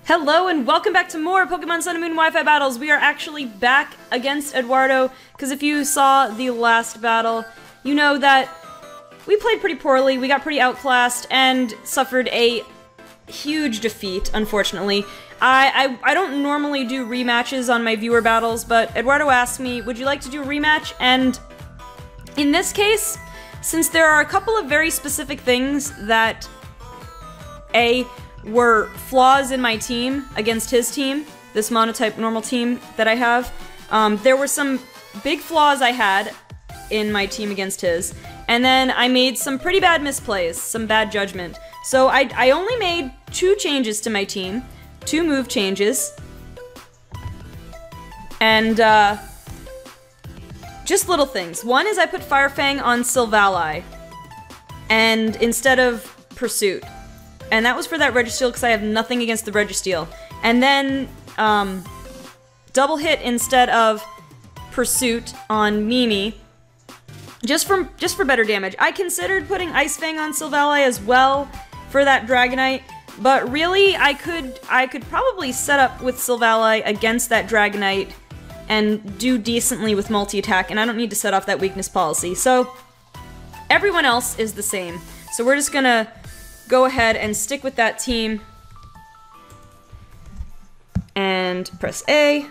Hello and welcome back to more Pokemon Sun and Moon Wi-Fi battles. We are actually back against Eduardo, because if you saw the last battle, you know that we played pretty poorly, we got pretty outclassed, and suffered a huge defeat, unfortunately. I don't normally do rematches on my viewer battles, but Eduardo asked me, would you like to do a rematch? And in this case, since there are a couple of very specific things that were flaws in my team against his team, this monotype normal team that I have. There were some big flaws I had in my team against his, and then I made some pretty bad misplays, some bad judgment. So I only made 2 changes to my team, 2 move changes, and just little things. One is I put Fire Fang on Silvally, and instead of Pursuit. And that was for that Registeel because I have nothing against the Registeel. And then, double hit instead of Pursuit on Mimi, just for better damage. I considered putting Ice Fang on Silvally as well for that Dragonite, but really I could probably set up with Silvally against that Dragonite and do decently with multi-attack, and I don't need to set off that weakness policy. So everyone else is the same. So we're just gonna go ahead and stick with that team and press A.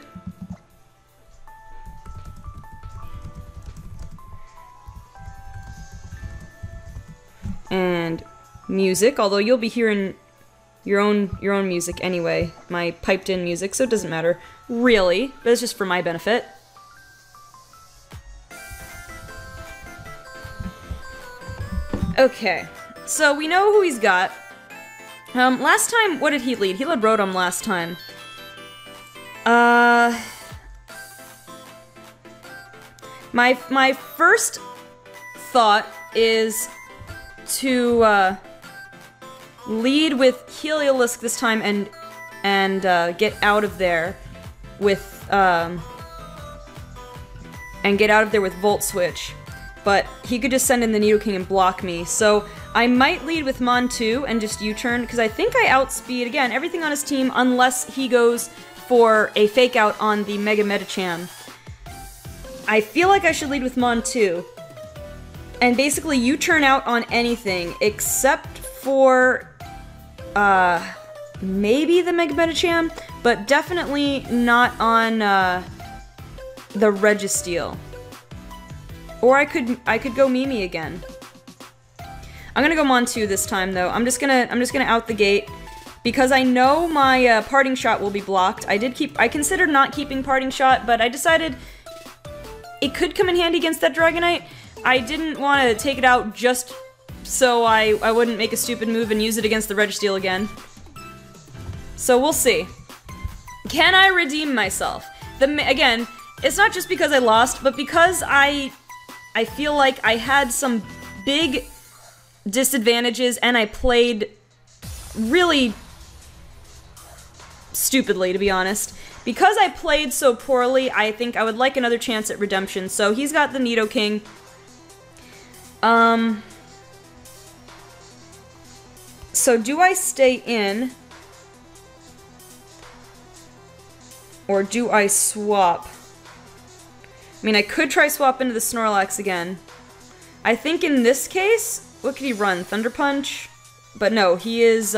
And music, although you'll be hearing your own music anyway, my piped in music, so it doesn't matter really, but it's just for my benefit. Okay. So we know who he's got. Last time, what did he lead? He led Rotom last time. My first thought is to lead with Heliolisk this time and get out of there with Volt Switch. But he could just send in the Nidoking and block me, so I might lead with Mon2 and just U-turn, because I think I outspeed, again, everything on his team unless he goes for a fake out on the Mega Medicham. I feel like I should lead with Mon2, and basically U-turn out on anything except for, maybe the Mega Medicham, but definitely not on, the Registeel. Or I could go Mimi again. I'm gonna go Mon2 this time though. I'm just gonna out the gate because I know my parting shot will be blocked. I considered not keeping parting shot, but I decided it could come in handy against that Dragonite. I didn't want to take it out just so I wouldn't make a stupid move and use it against the Registeel again. So we'll see. Can I redeem myself? Again, it's not just because I lost, but because I feel like I had some big disadvantages and I played really stupidly, to be honest. Because I played so poorly, I think I would like another chance at redemption. So he's got the Nidoking. So do I stay in? Or do I swap? I mean, I could try swap into the Snorlax again. I think in this case, what could he run? Thunder Punch? But no, he is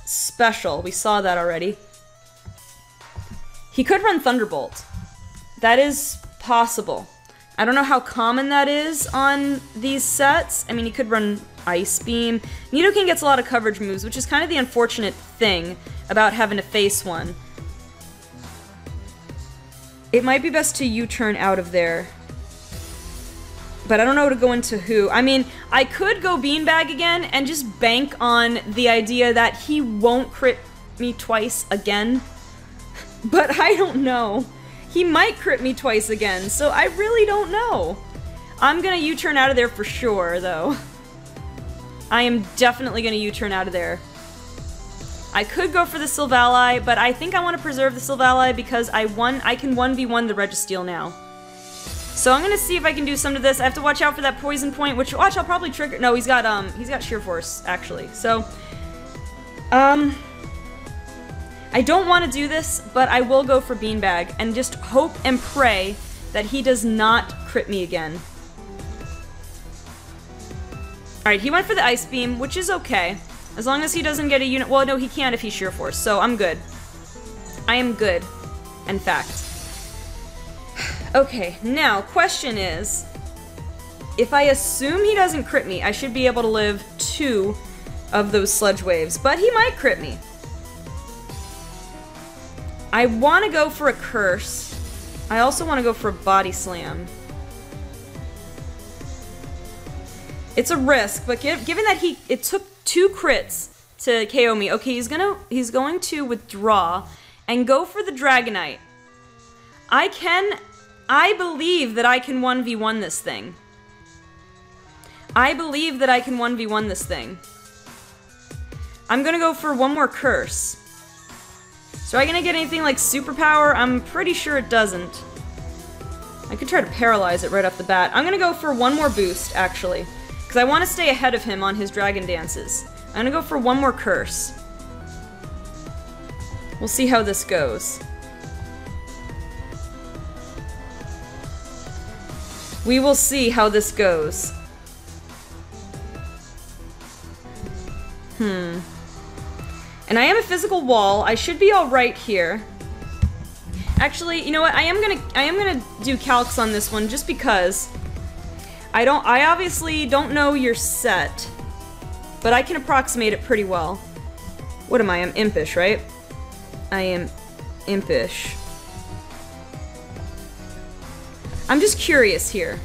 special. We saw that already. He could run Thunderbolt. That is possible. I don't know how common that is on these sets. I mean, he could run Ice Beam. Nidoking gets a lot of coverage moves, which is kind of the unfortunate thing about having to face one. It might be best to U-turn out of there. But I don't know to go into who. I mean, I could go Beanbag again and just bank on the idea that he won't crit me twice again. But I don't know. He might crit me twice again, so I really don't know. I'm gonna U-turn out of there for sure, though. I am definitely gonna U-turn out of there. I could go for the Silvally, but I think I want to preserve the Silvally because I can 1v1 the Registeel now. So I'm gonna see if I can do some of this. I have to watch out for that Poison Point, which, watch, I'll probably trigger. No, he's got Sheer Force, actually. So, I don't want to do this, but I will go for Beanbag and just hope and pray that he does not crit me again. Alright, he went for the Ice Beam, which is okay. As long as he doesn't get a unit. Well, no, he can't if he's Sheer Force, so I'm good. I am good, in fact. Okay, now, question is, if I assume he doesn't crit me, I should be able to live 2 of those Sludge Waves, but he might crit me. I want to go for a Curse. I also want to go for a Body Slam. It's a risk, but given that it took 2 crits to KO me, okay, he's going to withdraw and go for the Dragonite. I believe that I can 1v1 this thing. I believe that I can 1v1 this thing. I'm gonna go for one more Curse. So are I gonna get anything like Superpower? I'm pretty sure it doesn't. I could try to paralyze it right off the bat. I'm gonna go for one more boost, actually. Because I want to stay ahead of him on his Dragon Dances. I'm gonna go for one more Curse. We'll see how this goes. We will see how this goes. And I am a physical wall. I should be alright here. Actually, you know what? I am gonna do calcs on this one just because I obviously don't know your set, but I can approximate it pretty well. What am I? I'm impish, right? I am impish. I'm just curious here.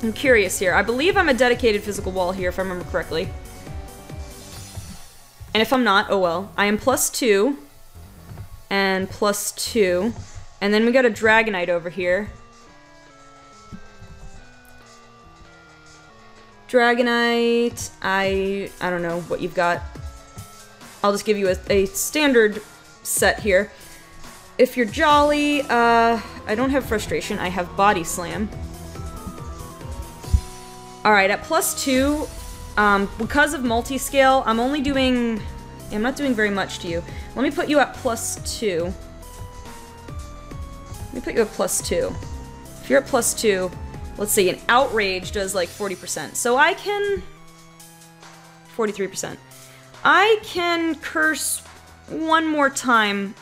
I'm curious here. I believe I'm a dedicated physical wall here, if I remember correctly. And if I'm not, oh well. I am +2. And +2. And then we got a Dragonite over here. Dragonite, I don't know what you've got. I'll just give you a standard set here. If you're Jolly, I don't have Frustration, I have Body Slam. Alright, at +2, because of multi-scale, I'm only doing... I'm not doing very much to you. Let me put you at +2. Let me put you at +2. If you're at +2, let's see, an Outrage does like 40%. So I can... 43%. I can Curse one more time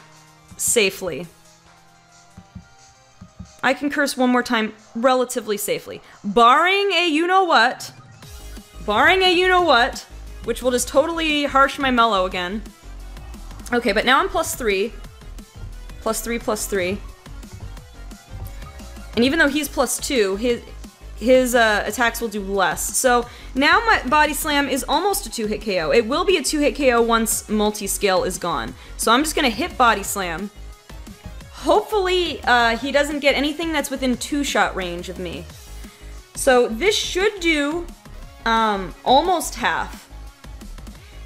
safely. I can Curse one more time relatively safely. Barring a you-know-what. Barring a you-know-what. Which will just totally harsh my mellow again. Okay, but now I'm +3. +3, +3. And even though he's +2, his attacks will do less. So now my Body Slam is almost a 2-hit KO. It will be a 2-hit KO once multi-scale is gone. So I'm just gonna hit Body Slam. Hopefully he doesn't get anything that's within 2-shot range of me. So this should do almost half.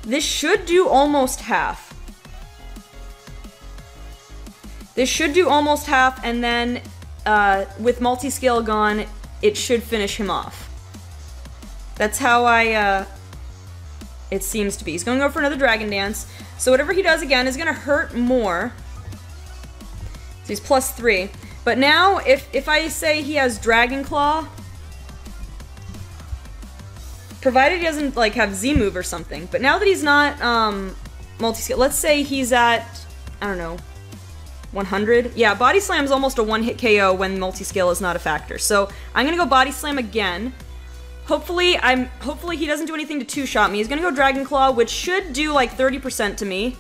This should do almost half. This should do almost half, and then with multi-scale gone, it should finish him off. That's how it seems to be. He's gonna go for another Dragon Dance. So whatever he does again is gonna hurt more. So he's +3. But now, if I say he has Dragon Claw, provided he doesn't, like, have Z-move or something. But now that he's not, multi-scale, let's say he's at, I don't know, 100? Yeah, Body Slam's almost a 1-hit KO when multi-scale is not a factor. So, I'm gonna go Body Slam again. Hopefully he doesn't do anything to 2-shot me. He's gonna go Dragon Claw, which should do, like, 30% to me.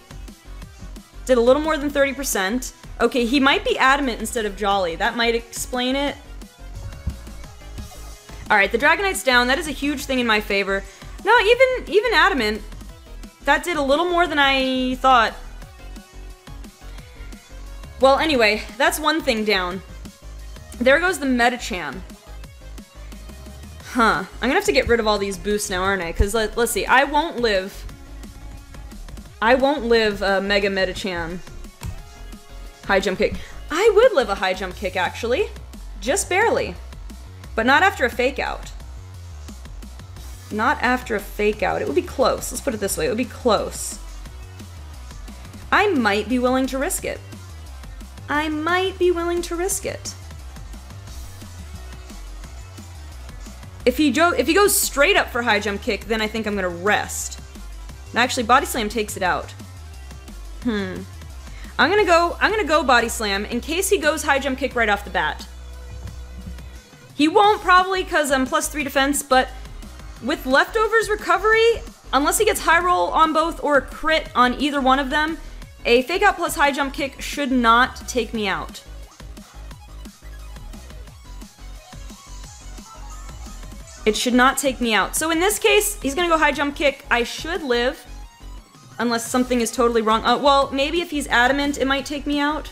Did a little more than 30%. Okay, he might be Adamant instead of Jolly. That might explain it. Alright, the Dragonite's down. That is a huge thing in my favor. No, even Adamant, that did a little more than I thought. Well, anyway, that's one thing down. There goes the Medicham. Huh. I'm gonna have to get rid of all these boosts now, aren't I? Because let's see. I won't live Mega Medicham high jump kick. I would live a high jump kick, actually. Just barely. But not after a fake out. Not after a fake out. It would be close. Let's put it this way. It would be close. I might be willing to risk it. I might be willing to risk it. If he goes straight up for high jump kick, then I think I'm gonna rest. And actually, body slam takes it out. I'm gonna go body slam in case he goes high jump kick right off the bat. He won't probably because I'm +3 defense, but with leftovers recovery, unless he gets high roll on both or a crit on either one of them, a fake out plus high jump kick should not take me out. It should not take me out. So in this case, he's gonna go high jump kick. I should live. Unless something is totally wrong. Well, maybe if he's adamant, it might take me out.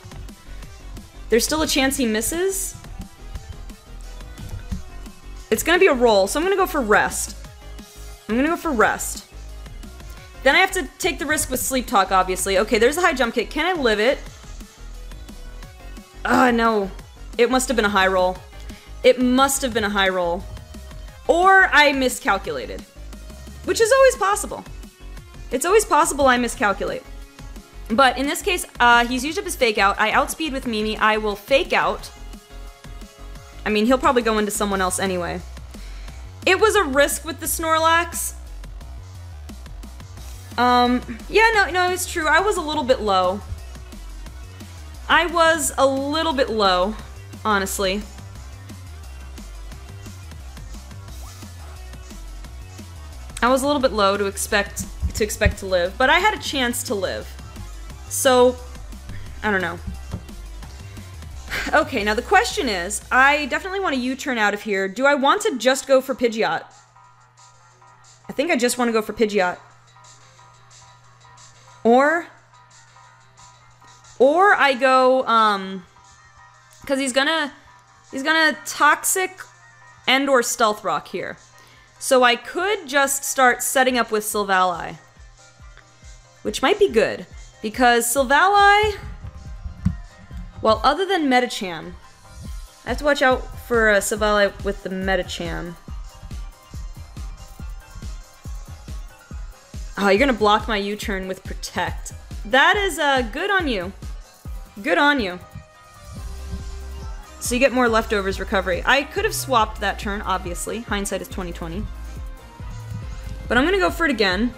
There's still a chance he misses. It's gonna be a roll, so I'm gonna go for rest. I'm gonna go for rest. Then I have to take the risk with sleep talk, obviously. Okay, there's a high jump kick. Can I live it? No. It must have been a high roll. It must have been a high roll. Or I miscalculated. Which is always possible. It's always possible I miscalculate. But in this case, he's used up his fake out. I outspeed with Mimi. I will fake out. I mean, he'll probably go into someone else anyway. It was a risk with the Snorlax. Yeah, no, it's true. I was a little bit low. I was a little bit low, honestly. I was a little bit low to expect to live, but I had a chance to live. So, I don't know. Okay, now the question is, I definitely want to U-turn out of here. Do I want to just go for Pidgeot? I think I just want to go for Pidgeot. Or I go, because he's gonna Toxic and or Stealth Rock here. So I could just start setting up with Silvally. Which might be good, because Silvally, well, other than Medicham, I have to watch out for Silvally with the Medicham. Oh, you're gonna block my U-turn with Protect. That is, good on you. Good on you. So you get more leftovers recovery. I could have swapped that turn, obviously. Hindsight is 20/20. But I'm gonna go for it again.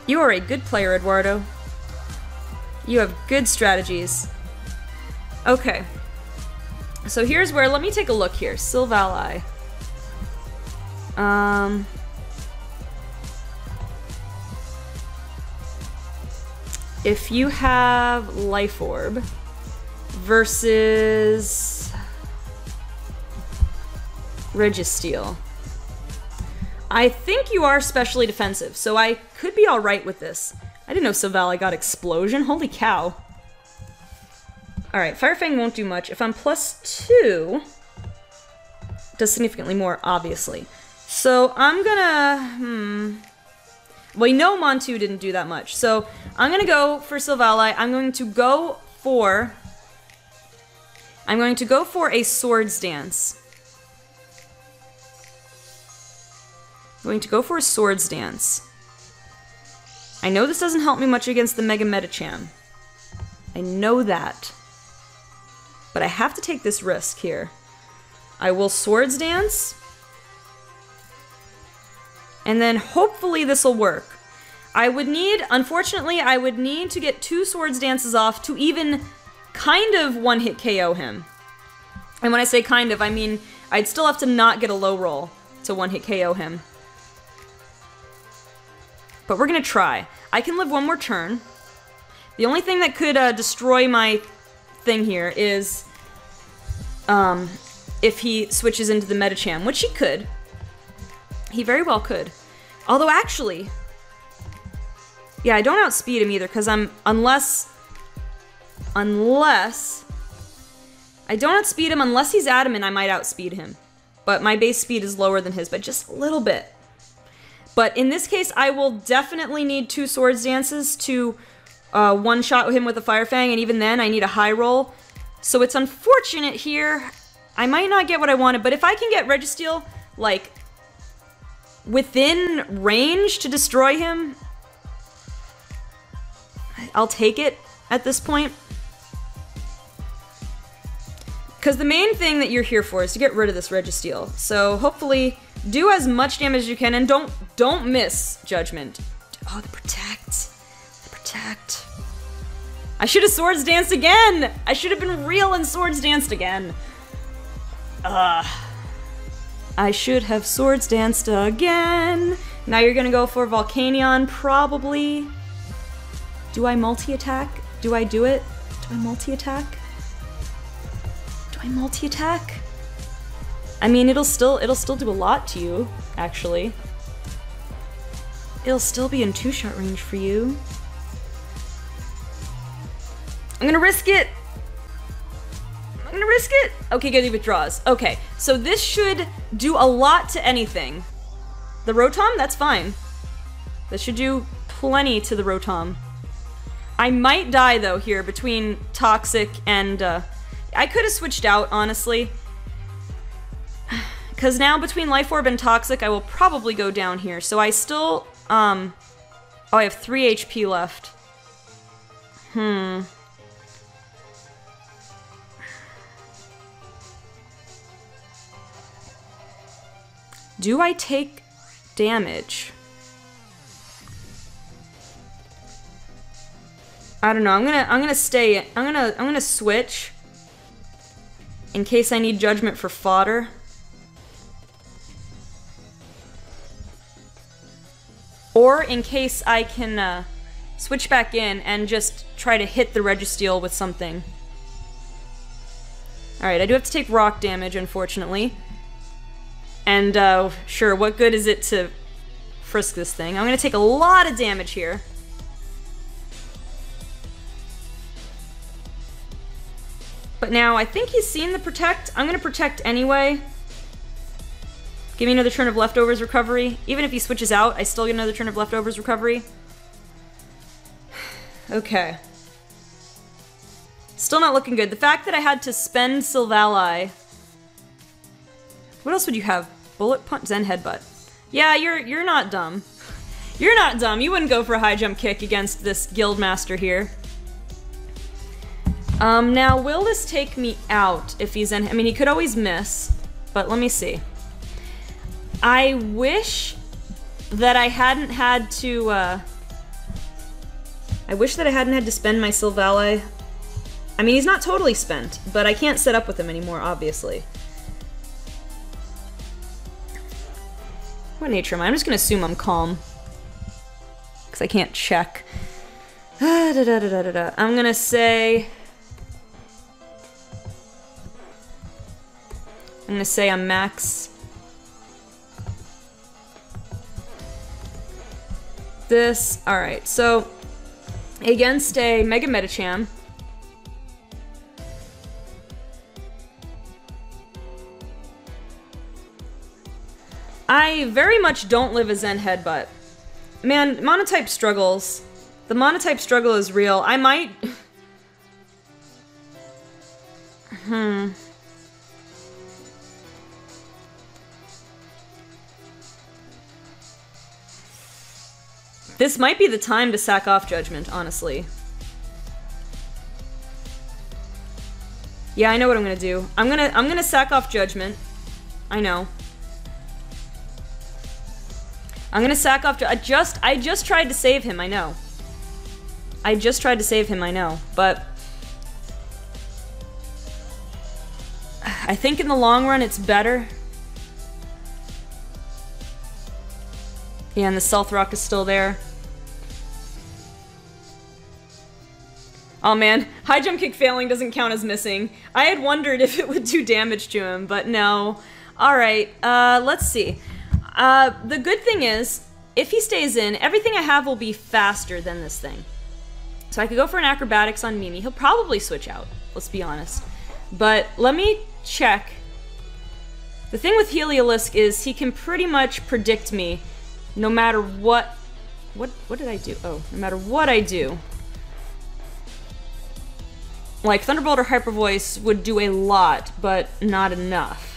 You are a good player, Eduardo. You have good strategies. Okay. So here's where, let me take a look here. Silvally. If you have Life Orb versus Registeel, I think you are specially defensive, so I could be alright with this. I didn't know Silvally got Explosion. Holy cow. Alright, Fire Fang won't do much. If I'm +2, it does significantly more, obviously. So I'm gonna, well, you know Montu didn't do that much, so I'm gonna go for Silvally. I'm going to go for a Swords Dance. I'm going to go for a Swords Dance. I know this doesn't help me much against the Mega Medicham. I know that. But I have to take this risk here. I will Swords Dance. And then hopefully this will work. I would need, unfortunately, I would need to get 2 Swords Dances off to even kind of one-hit KO him. And when I say kind of, I mean I'd still have to not get a low roll to one-hit KO him. But we're gonna try. I can live one more turn. The only thing that could destroy my thing here is if he switches into the Medicham, which he could. He very well could. Although actually, yeah, I don't outspeed him either, because unless I don't outspeed him, unless he's adamant, I might outspeed him. But my base speed is lower than his, but just a little bit. But in this case, I will definitely need 2 Swords Dances to one-shot him with a Fire Fang, and even then, I need a high roll. So it's unfortunate here. I might not get what I wanted, but if I can get Registeel, like, within range to destroy him, I'll take it at this point. Because the main thing that you're here for is to get rid of this Registeel. So hopefully do as much damage as you can, and don't miss Judgment. Oh, the Protect. The Protect. I should have Swords Danced again! I should have been real and Swords Danced again. I should have Swords Danced again. Now you're gonna go for Volcanion, probably. Do I multi-attack? Do I do it? Do I multi-attack? Do I multi-attack? I mean, it'll still do a lot to you, actually. It'll still be in 2-shot range for you. I'm gonna risk it! I'm gonna risk it! Okay, good, he withdraws. Okay, so this should do a lot to anything. The Rotom? That's fine. This should do plenty to the Rotom. I might die, though, here, between Toxic and, I could have switched out, honestly. Because now, between Life Orb and Toxic, I will probably go down here. So I still, oh, I have 3 HP left. Do I take damage? I don't know. I'm gonna switch in case I need Judgment for fodder. Or in case I can switch back in and just try to hit the Registeel with something. Alright, I do have to take rock damage, unfortunately. And, sure, what good is it to frisk this thing? I'm gonna take a lot of damage here. But now, I think he's seen the Protect. I'm gonna Protect anyway. Give me another turn of Leftovers recovery. Even if he switches out, I still get another turn of Leftovers recovery. Okay. Still not looking good. The fact that I had to spend Silvally... What else would you have? Bullet Punch? Zen Headbutt. Yeah, you're not dumb. You're not dumb. You wouldn't go for a high jump kick against this Guildmaster here. Now, will this take me out if he's in... I mean, he could always miss, but let me see. I wish that I hadn't had to, I wish that I hadn't had to spend my Silvally. I mean, he's not totally spent, but I can't set up with him anymore, obviously. What nature am I? I'm just gonna assume I'm calm. Because I can't check. I'm gonna say... I'm max... This, alright, so against a Mega Medicham, I very much don't live a Zen Headbutt. Man, Monotype struggles. The Monotype struggle is real. I might... This might be the time to sack off Judgment, honestly. Yeah, I know what I'm gonna do. I'm gonna sack off Judgment. I know. I'm gonna sack off... I just tried to save him, I know. I just tried to save him, I know. But... I think in the long run it's better. Yeah, and the Stealth Rock is still there. Oh man, high jump kick failing doesn't count as missing. I had wondered if it would do damage to him, but no. Alright, let's see. The good thing is, if he stays in, everything I have will be faster than this thing. So I could go for an Acrobatics on Mimi. He'll probably switch out, let's be honest. But let me check. The thing with Heliolisk is he can pretty much predict me no matter what... What did I do? Oh, no matter what I do. Like, Thunderbolt or Hyper Voice would do a lot, but not enough.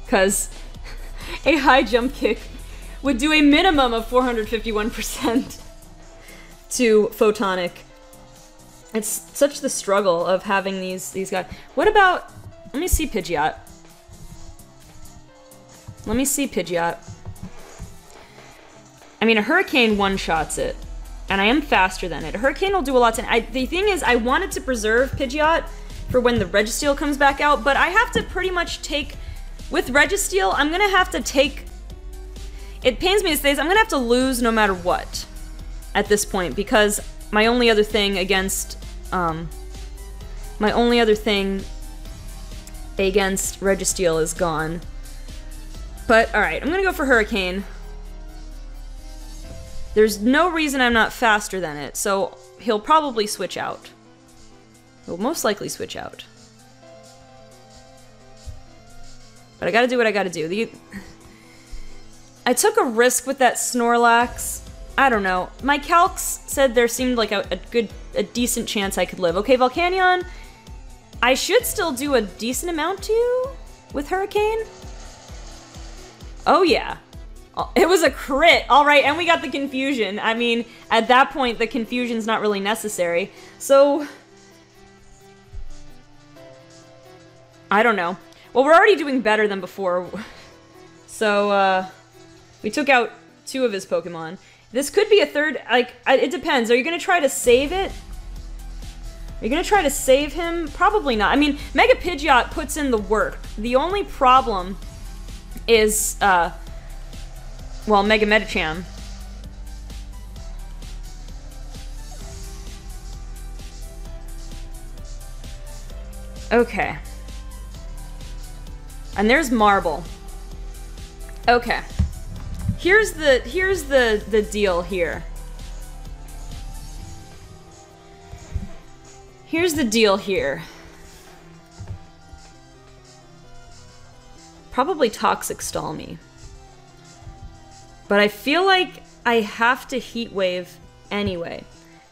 Because A high jump kick would do a minimum of 451% to photonic. It's such the struggle of having these guys. What about... Let me see Pidgeot. Let me see Pidgeot. I mean, a Hurricane one-shots it. And I am faster than it. A Hurricane will do a lot to... the thing is, I wanted to preserve Pidgeot for when the Registeel comes back out, but I have to pretty much take... With Registeel, I'm gonna have to take... It pains me to say this, I'm gonna have to lose no matter what at this point, because my only other thing against... my only other thing against Registeel is gone. But, alright, I'm gonna go for Hurricane. There's no reason I'm not faster than it, so he'll probably switch out. He'll most likely switch out. But I gotta do what I gotta do. I took a risk with that Snorlax. I don't know. My calcs said there seemed like a decent chance I could live. Okay, Volcanion, I should still do a decent amount to you with Hurricane. Oh yeah. It was a crit. Alright, and we got the confusion. I mean, at that point, the confusion's not really necessary. So... I don't know. Well, we're already doing better than before. So, we took out 2 of his Pokemon. This could be a third, like, it depends. Are you gonna try to save it? Are you gonna try to save him? Probably not. I mean, Mega Pidgeot puts in the work. The only problem is, well, Mega Medicham. Okay. And there's Marble. Okay. Here's the deal here. Here's the deal here. Probably Toxic Stall me. But I feel like I have to Heat Wave anyway.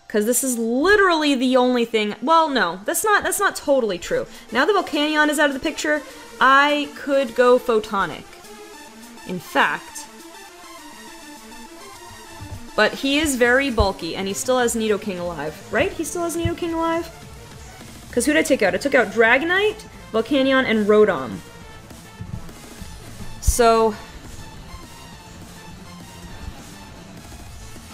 Because this is literally the only thing... Well, no. That's not totally true. Now that Volcanion is out of the picture, I could go Photonic. In fact... But he is very bulky, and he still has Nidoking alive. Right? He still has Nidoking alive? Because who did I take out? I took out Dragonite, Volcanion, and Rotom. So...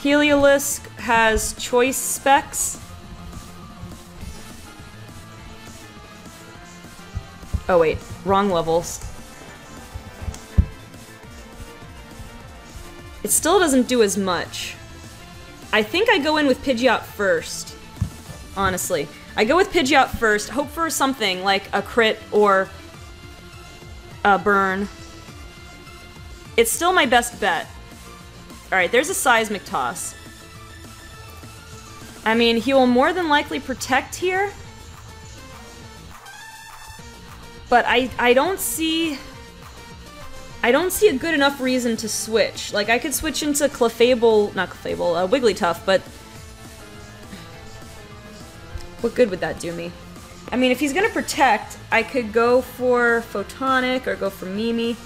Heliolisk has choice specs. Oh wait, wrong levels. It still doesn't do as much. I think I go in with Pidgeot first. Honestly. I go with Pidgeot first, hope for something like a crit or a burn. It's still my best bet. Alright, there's a Seismic Toss. I mean, he will more than likely protect here. But I don't see... I don't see a good enough reason to switch. Like, I could switch into Clefable... Not Clefable, Wigglytuff, but... What good would that do me? I mean, if he's gonna protect, I could go for Photonic or go for Mimi.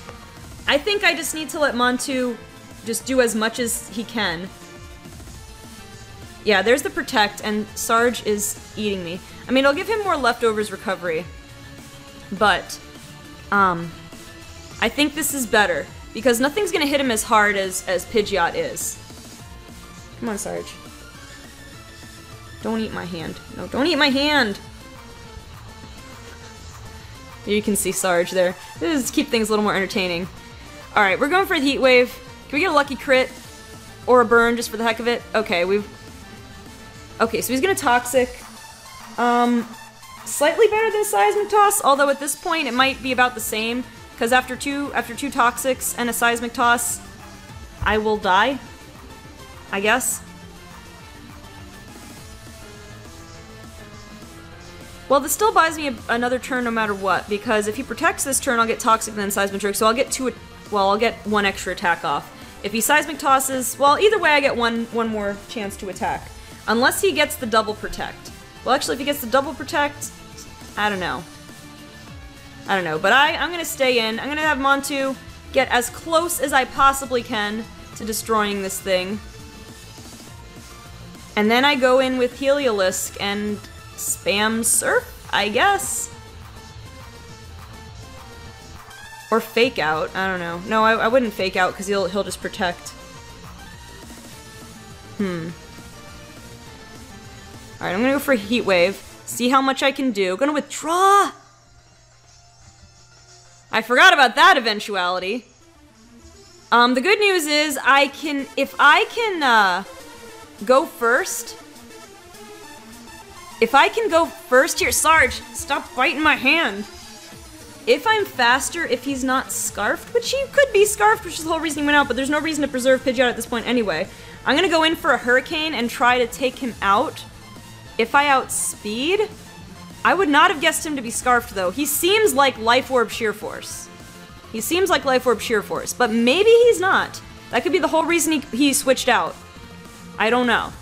I think I just need to let Montu just do as much as he can. Yeah, there's the Protect, and Sarge is eating me. I mean, I'll give him more Leftovers recovery. But, I think this is better, because nothing's gonna hit him as hard as Pidgeot is. Come on, Sarge. Don't eat my hand. No, don't eat my hand! You can see Sarge there. This is keep things a little more entertaining. Alright, we're going for the Heat Wave. Can we get a lucky crit? Or a burn, just for the heck of it? Okay, okay, so he's gonna Toxic. Slightly better than Seismic Toss, although at this point it might be about the same, because after two Toxics and a Seismic Toss, I will die, I guess. Well, this still buys me another turn no matter what, because if he protects this turn, I'll get Toxic and then Seismic Trick, so I'll get I'll get one extra attack off. If he Seismic Tosses, well, either way I get one more chance to attack. Unless he gets the double Protect. Well, actually, if he gets the double Protect, I don't know. I don't know, but I'm gonna stay in. I'm gonna have Montu get as close as I possibly can to destroying this thing. And then I go in with Heliolisk and spam Surf, I guess? Or Fake Out, I don't know. No, I wouldn't Fake Out, because he'll just protect. Alright, I'm gonna go for Heat Wave. See how much I can do. Gonna withdraw! I forgot about that eventuality. The good news is, if I can, go first. If I can go first here, Sarge, stop biting my hand. If I'm faster, if he's not Scarfed, which he could be Scarfed, which is the whole reason he went out, but there's no reason to preserve Pidgeot at this point anyway. I'm gonna go in for a Hurricane and try to take him out. If I outspeed, I would not have guessed him to be Scarfed though. He seems like Life Orb Sheer Force. He seems like Life Orb Sheer Force, but maybe he's not. That could be the whole reason he switched out. I don't know.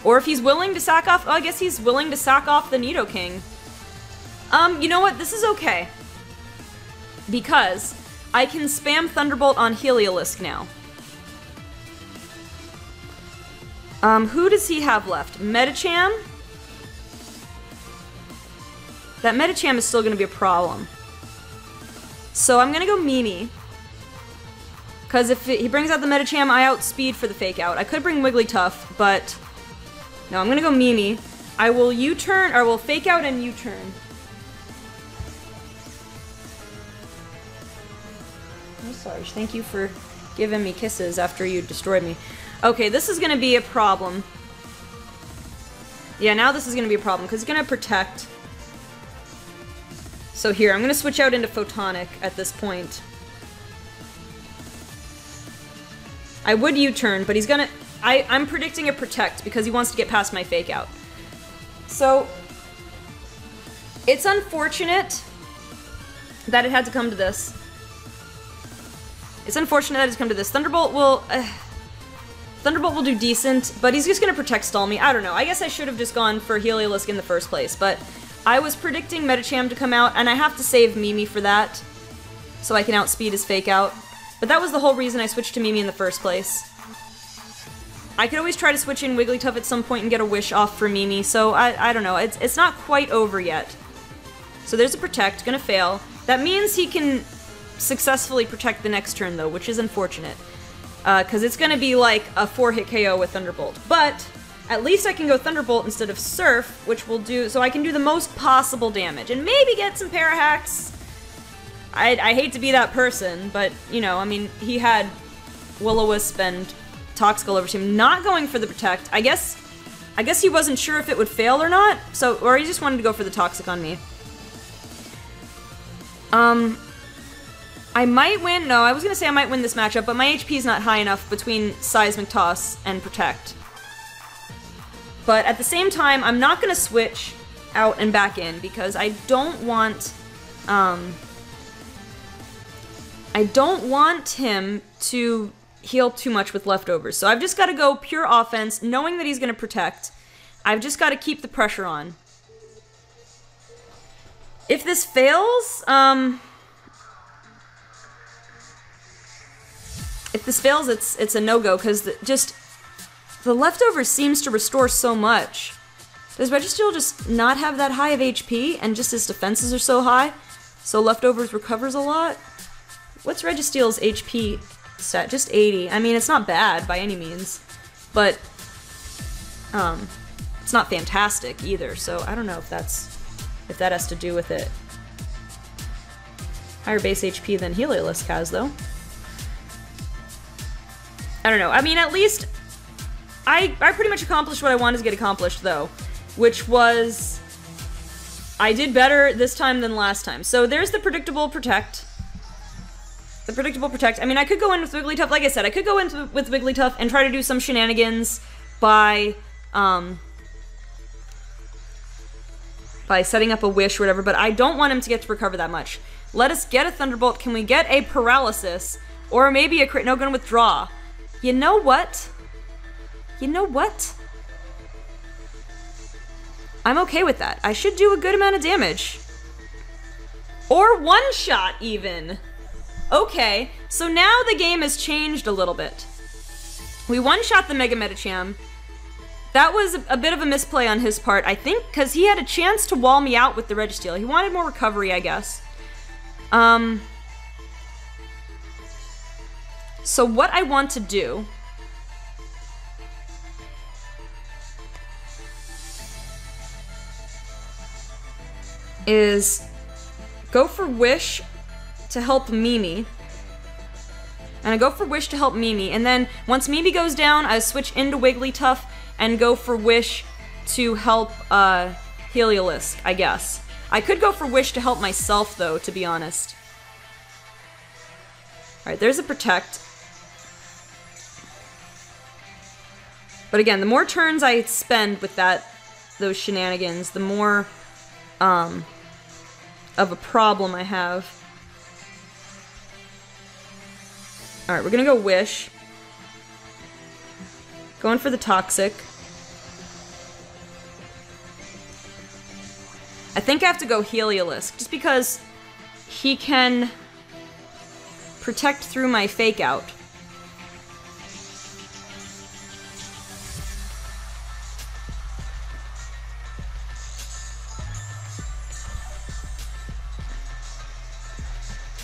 Or if he's willing to sack off, I guess he's willing to sack off the Nidoking. You know what? This is okay. Because I can spam Thunderbolt on Heliolisk now. Who does he have left? Medicham? That Medicham is still gonna be a problem. So I'm gonna go Mimi. Because if he brings out the Medicham, I outspeed for the Fake Out. I could bring Wigglytuff, but... No, I'm gonna go Mimi. I will U-turn, or will Fake Out and U-turn. Oh, Sarge, thank you for giving me kisses after you destroyed me. Okay, this is gonna be a problem. Yeah, now this is gonna be a problem, because it's gonna protect. So here, I'm gonna switch out into Photonic at this point. I would U-turn, but he's gonna... I'm predicting a Protect because he wants to get past my Fake Out. So, it's unfortunate that it had to come to this. It's unfortunate that it's come to this. Thunderbolt will do decent, but he's just gonna Protect Stall me. I don't know. I guess I should have just gone for Heliolisk in the first place, but I was predicting Medicham to come out, and I have to save Mimi for that, so I can outspeed his Fake Out. But that was the whole reason I switched to Mimi in the first place. I could always try to switch in Wigglytuff at some point and get a Wish off for Mimi, so I don't know. It's not quite over yet. So there's a Protect, gonna fail. That means he can successfully protect the next turn, though, which is unfortunate. Because it's gonna be like a 4-hit KO with Thunderbolt. But at least I can go Thunderbolt instead of Surf, which will do... So I can do the most possible damage, and maybe get some Parahacks. I hate to be that person, but, you know, I mean, he had Will-O-Wisp and Toxical over team, not going for the Protect. I guess he wasn't sure if it would fail or not, so, or he just wanted to go for the Toxic on me. I might win, no, I was gonna say I might win this matchup, but my HP is not high enough between Seismic Toss and Protect. But at the same time, I'm not gonna switch out and back in, because I don't want him to heal too much with leftovers. So I've just got to go pure offense, knowing that he's going to protect. I've just got to keep the pressure on. If this fails, it's a no-go, because the leftovers seems to restore so much. Does Registeel just not have that high of HP, and just his defenses are so high, so leftovers recovers a lot? What's Registeel's HP stat? Just 80. I mean, it's not bad by any means, but it's not fantastic either. So I don't know if that has to do with it. Higher base HP than Heliolisk has, though. I don't know. I mean, at least I pretty much accomplished what I wanted to get accomplished, though, which was I did better this time than last time. So there's the predictable Protect. The predictable Protect. I mean, I could go in with Wigglytuff. Like I said, I could go in with Wigglytuff and try to do some shenanigans by setting up a Wish or whatever, but I don't want him to get to recover that much. Let us get a Thunderbolt. Can we get a Paralysis? Or maybe a crit? No, gonna withdraw. You know what? You know what? I'm okay with that. I should do a good amount of damage. Or one-shot, even. Okay, so now the game has changed a little bit. We one-shot the Mega Medicham. That was a bit of a misplay on his part, I think, because he had a chance to wall me out with the Registeel. He wanted more recovery, I guess. So what I want to do is go for Wish to help Mimi. And I go for Wish to help Mimi, and then once Mimi goes down, I switch into Wigglytuff and go for Wish to help Heliolisk, I guess. I could go for Wish to help myself, though, to be honest. Alright, there's a Protect. But again, the more turns I spend with those shenanigans, the more of a problem I have. Alright, we're gonna go Wish. Going for the Toxic. I think I have to go Heliolisk, just because he can protect through my Fake Out.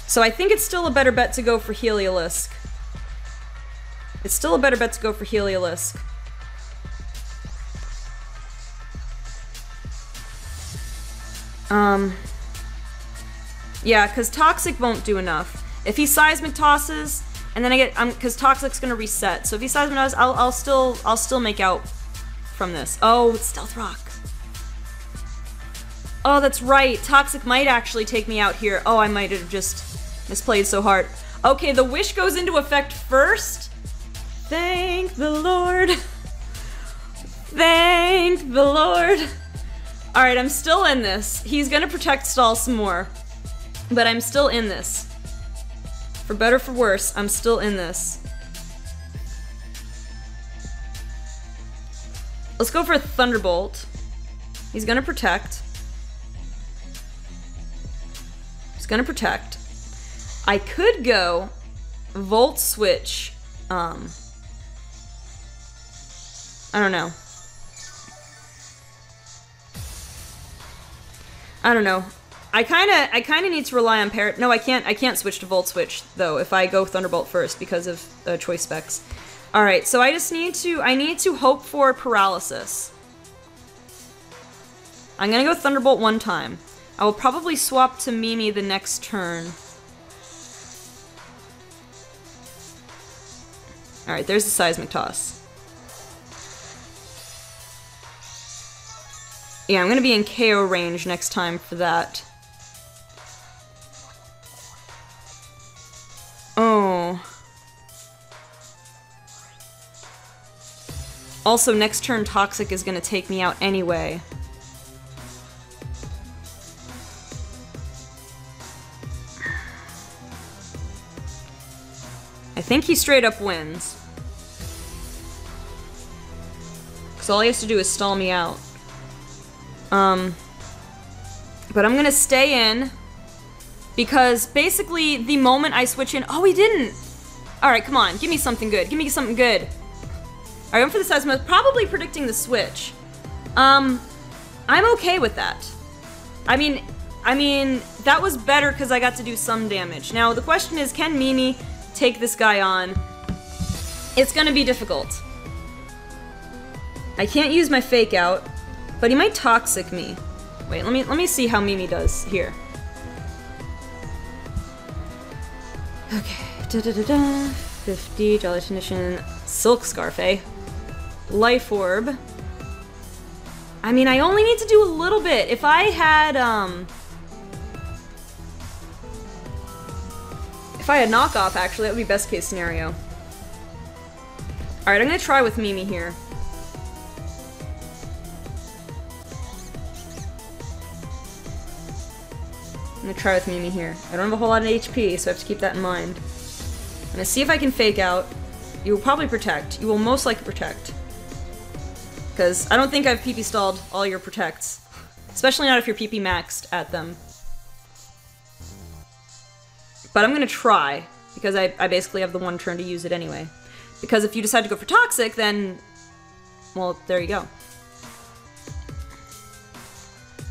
So I think it's still a better bet to go for Heliolisk. It's still a better bet to go for Heliolisk. Yeah, because Toxic won't do enough. If he Seismic Tosses, and then I get, because Toxic's gonna reset. So if he Seismic Tosses, I'll still make out from this. Oh, it's Stealth Rock. Oh, that's right. Toxic might actually take me out here. Oh, I might have just misplayed so hard. Okay, the Wish goes into effect first. Thank the Lord. Thank the Lord. Alright, I'm still in this. He's gonna Protect Stall some more. But I'm still in this. For better or for worse, I'm still in this. Let's go for a Thunderbolt. He's gonna Protect. He's gonna Protect. I could go Volt Switch. I don't know. I don't know. I kinda need to rely on Parrot. No, I can't switch to Volt Switch, though, if I go Thunderbolt first because of choice specs. Alright, so I need to hope for Paralysis. I'm gonna go Thunderbolt one time. I will probably swap to Mimi the next turn. Alright, there's the Seismic Toss. Yeah, I'm gonna be in KO range next time for that. Oh. Also, next turn Toxic is gonna take me out anyway. I think he straight up wins. Because all he has to do is stall me out. But I'm gonna stay in, because basically the moment I switch in— oh, he didn't! Alright, come on, give me something good, give me something good. Alright, I went for the Seismic, probably predicting the switch. I'm okay with that. I mean, that was better because I got to do some damage. Now, the question is, can Mimi take this guy on? It's gonna be difficult. I can't use my Fake Out. But he might Toxic me. Wait, let me see how Mimi does here. Okay, 50, Jolly Technician, Silk Scarf, eh? Life Orb. I mean, I only need to do a little bit. If I had Knockoff, actually, that would be best case scenario. Alright, I'm gonna try with Mimi here. I'm gonna try with Mimi here. I don't have a whole lot of HP, so I have to keep that in mind. I'm gonna see if I can Fake Out. You will probably Protect. You will most likely Protect. Because I don't think I've PP stalled all your Protects. Especially not if you're PP maxed at them. But I'm gonna try, because I basically have the one turn to use it anyway. Because if you decide to go for Toxic, then, well, there you go.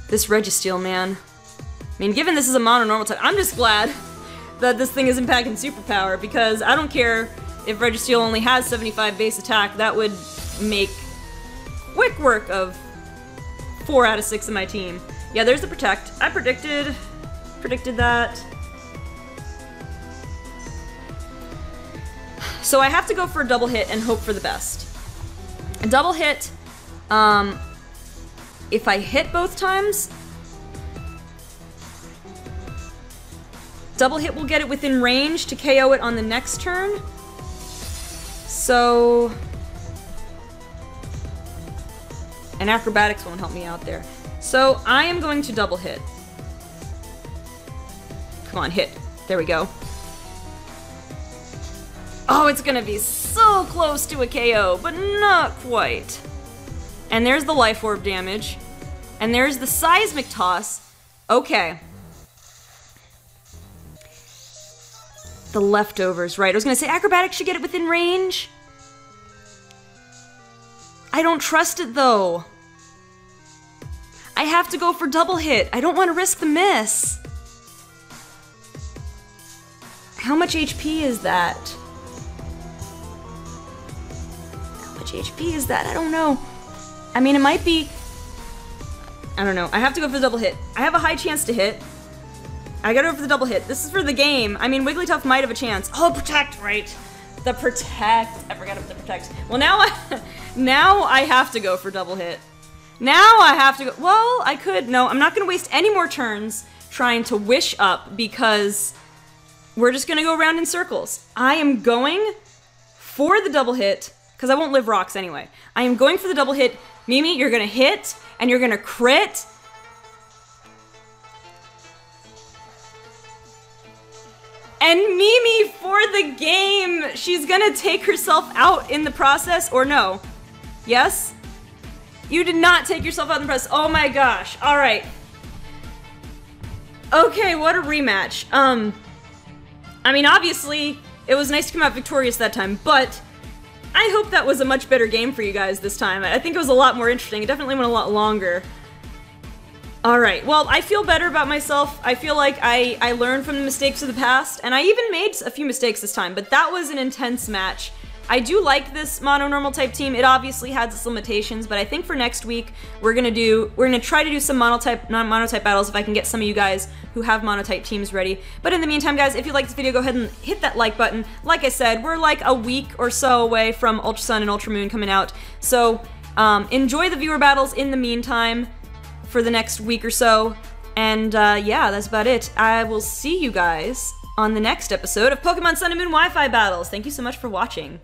This Registeel, man. I mean, given this is a mono normal type, I'm just glad that this thing isn't packing superpower, because I don't care if Registeel only has 75 base attack, that would make quick work of 4 out of 6 of my team. Yeah, there's the Protect. I predicted that. So I have to go for a double hit and hope for the best. A double hit, if I hit both times, double hit will get it within range to KO it on the next turn. So... and Acrobatics won't help me out there. So I am going to double hit. Come on, hit. There we go. Oh, it's gonna be so close to a KO, but not quite. And there's the Life Orb damage. And there's the Seismic Toss. Okay. The leftovers, right. I was gonna say Acrobatics should get it within range. I don't trust it, though. I have to go for double hit. I don't want to risk the miss. How much HP is that? How much HP is that? I don't know. I mean, it might be... I don't know. I have to go for the double hit. I have a high chance to hit. I gotta go for the double hit. This is for the game. I mean, Wigglytuff might have a chance. Oh, Protect, right. The Protect. I forgot about the Protect. Well, now I have to go for double hit. Now I have to go. Well, I could. No, I'm not going to waste any more turns trying to wish up because we're just going to go around in circles. I am going for the double hit because I won't live rocks anyway. I am going for the double hit. Mimi, you're going to hit and you're going to crit. And Mimi, for the game, she's gonna take herself out in the process, or no? Yes? You did not take yourself out in the process. Oh my gosh. Alright. Okay, what a rematch. I mean, obviously, it was nice to come out victorious that time, but I hope that was a much better game for you guys this time. I think it was a lot more interesting. It definitely went a lot longer. Alright, well, I feel better about myself. I feel like I learned from the mistakes of the past, and I even made a few mistakes this time, but that was an intense match. I do like this mono-normal type team. It obviously has its limitations, but I think for next week, we're gonna try to do some monotype, non-monotype battles if I can get some of you guys who have monotype teams ready. But in the meantime, guys, if you like this video, go ahead and hit that like button. Like I said, we're like a week or so away from Ultra Sun and Ultra Moon coming out, so enjoy the viewer battles in the meantime for the next week or so. And yeah, that's about it. I will see you guys on the next episode of Pokemon Sun and Moon Wi-Fi battles. Thank you so much for watching.